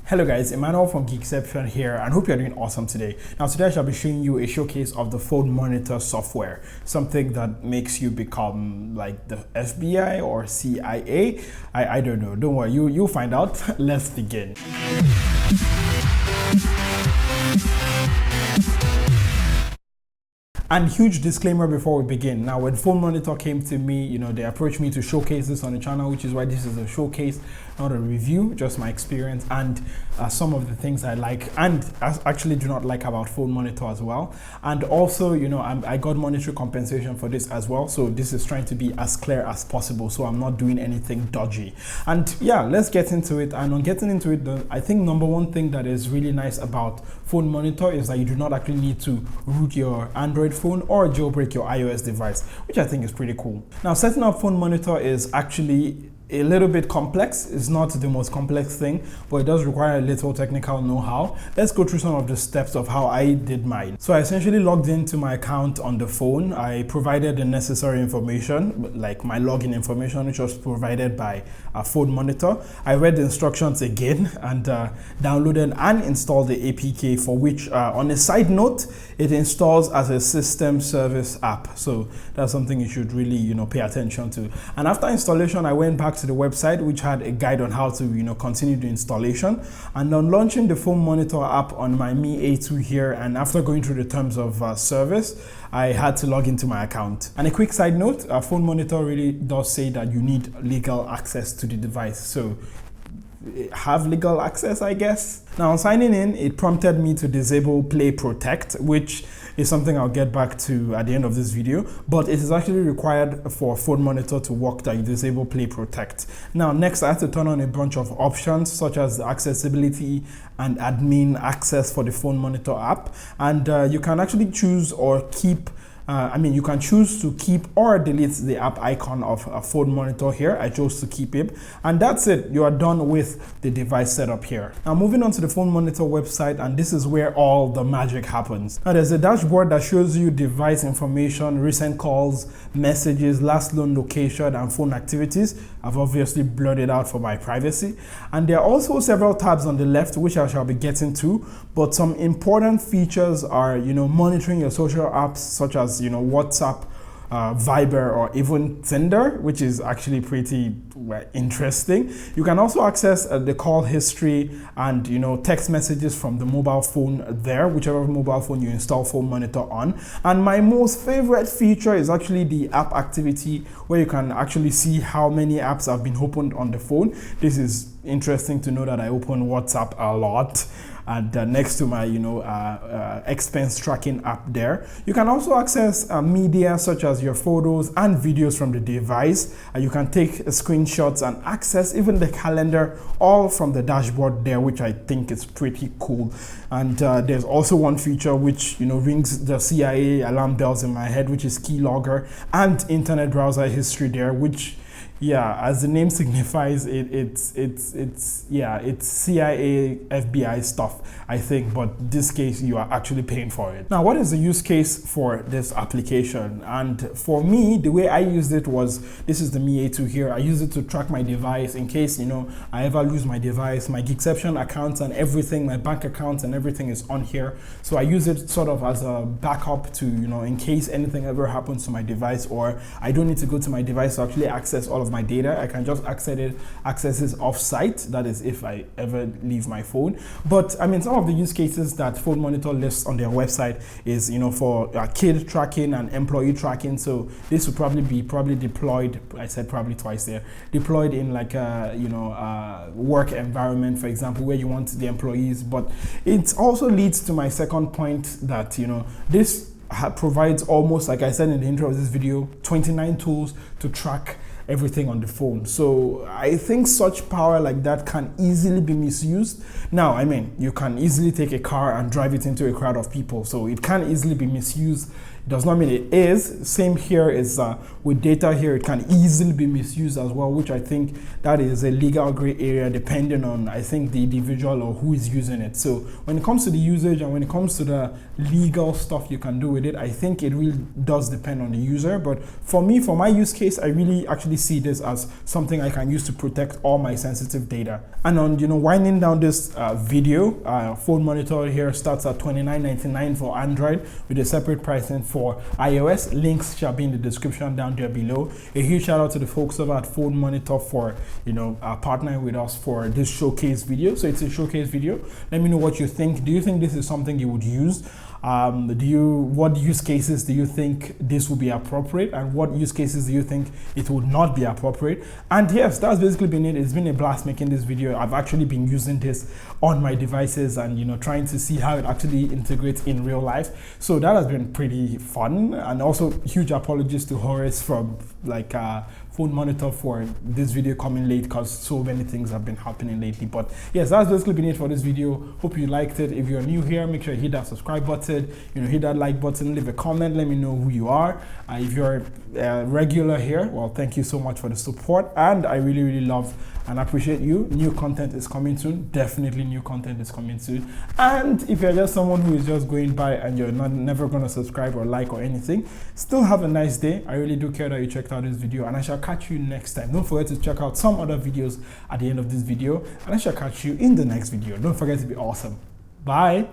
Hello guys, Emmanuel from Geekception here, and hope you're doing awesome today. Now today I shall be showing you a showcase of the FoneMonitor software, something that makes you become like the FBI or CIA. I don't know, don't worry, you'll find out. Let's begin. And huge disclaimer before we begin. Now, when FoneMonitor came to me, they approached me to showcase this on the channel, which is why this is a showcase, not a review, just my experience and some of the things I like and actually do not like about FoneMonitor as well. And also, I got monetary compensation for this as well. So this is trying to be as clear as possible. So I'm not doing anything dodgy. And yeah, let's get into it. And on getting into it, I think number one thing that is really nice about FoneMonitor is that you do not actually need to root your Android phone or jailbreak your iOS device, which I think is pretty cool. Now, setting up FoneMonitor is actually a little bit complex. It's not the most complex thing, but it does require a little technical know-how. Let's go through some of the steps of how I did mine. So I essentially logged into my account on the phone. I provided the necessary information, like my login information, which was provided by FoneMonitor. I read the instructions again and downloaded and installed the APK, for which, on a side note, it installs as a system service app. So that's something you should really, pay attention to. And after installation, I went back to the website, which had a guide on how to continue the installation. And on launching the FoneMonitor app on my Mi A2 here, and after going through the terms of service, I had to log into my account. And a quick side note, FoneMonitor really does say that you need legal access to the device, so have legal access, I guess. Now, on signing in, it prompted me to disable Play Protect, which is something I'll get back to at the end of this video, but it is actually required for FoneMonitor to work that you disable Play Protect. Now, next I have to turn on a bunch of options such as the accessibility and admin access for the FoneMonitor app, and you can actually choose or keep you can choose to keep or delete the app icon of a FoneMonitor here. I chose to keep it, and that's it. You are done with the device setup here. Now, moving on to the FoneMonitor website, and this is where all the magic happens. Now, there's a dashboard that shows you device information, recent calls, messages, last loan location, and phone activities. I've obviously blurred it out for my privacy. And there are also several tabs on the left, which I shall be getting to, but some important features are, monitoring your social apps such as WhatsApp, Viber, or even Tinder, which is actually pretty interesting. You can also access the call history and text messages from the mobile phone there, whichever mobile phone you install FoneMonitor on. And my most favorite feature is actually the app activity, where you can actually see how many apps have been opened on the phone. This is interesting to know that I open WhatsApp a lot, and next to my expense tracking app there. You can also access media such as your photos and videos from the device. You can take screenshots and access even the calendar, all from the dashboard there, which I think is pretty cool. And there's also one feature which rings the CIA alarm bells in my head, which is keylogger and internet browser history there, which, yeah, as the name signifies, it's CIA, FBI stuff, I think, but this case you are actually paying for it. Now, what is the use case for this application? And for me, the way I used it was, this is the Mi A2 here. I use it to track my device in case I ever lose my device. My Geekception accounts and everything, my bank accounts and everything is on here. So I use it sort of as a backup to in case anything ever happens to my device, or I don't need to go to my device to actually access all of my data. I can just access it off-site. That is if I ever leave my phone. But some of the use cases that FoneMonitor lists on their website is for kid tracking and employee tracking. So this will probably be deployed, I said probably twice there, deployed in like a work environment, for example, where you want the employees. But it also leads to my second point that this provides, almost like I said in the intro of this video, 29 tools to track everything on the phone. So I think such power like that can easily be misused. Now, you can easily take a car and drive it into a crowd of people, so it can easily be misused It does not mean it is. Same here is with data here, it can easily be misused as well, which I think that is a legal gray area depending on, I think, the individual or who is using it. So when it comes to the usage and when it comes to the legal stuff you can do with it, I think it really does depend on the user. But for me, for my use case, I really actually see this as something I can use to protect all my sensitive data. And on, you know, winding down this video, FoneMonitor here starts at $29.99 for Android with a separate pricing for iOS. Links shall be in the description down there below. A huge shout out to the folks over at FoneMonitor for, you know, partnering with us for this showcase video. So it's a showcase video. Let me know what you think. Do you think this is something you would use? What use cases do you think this would be appropriate, and what use cases do you think it would not be appropriate? And yes, that's basically been it. It's been a blast making this video. I've actually been using this on my devices and, you know, trying to see how it actually integrates in real life. So that has been pretty fun. And also huge apologies to Horace from FoneMonitor for this video coming late, because so many things have been happening lately. But yes, that's basically been it for this video. Hope you liked it. If you're new here, make sure you hit that subscribe button, you know, hit that like button, leave a comment, let me know who you are. If you're regular here, well, thank you so much for the support, and I really love and appreciate you. New content is coming soon. Definitely new content is coming soon. And if you're just someone who is just going by and you're never going to subscribe or like or anything, still have a nice day. I really do care that you checked out this video, and I shall catch you next time. Don't forget to check out some other videos at the end of this video, and I shall catch you in the next video. Don't forget to be awesome. Bye.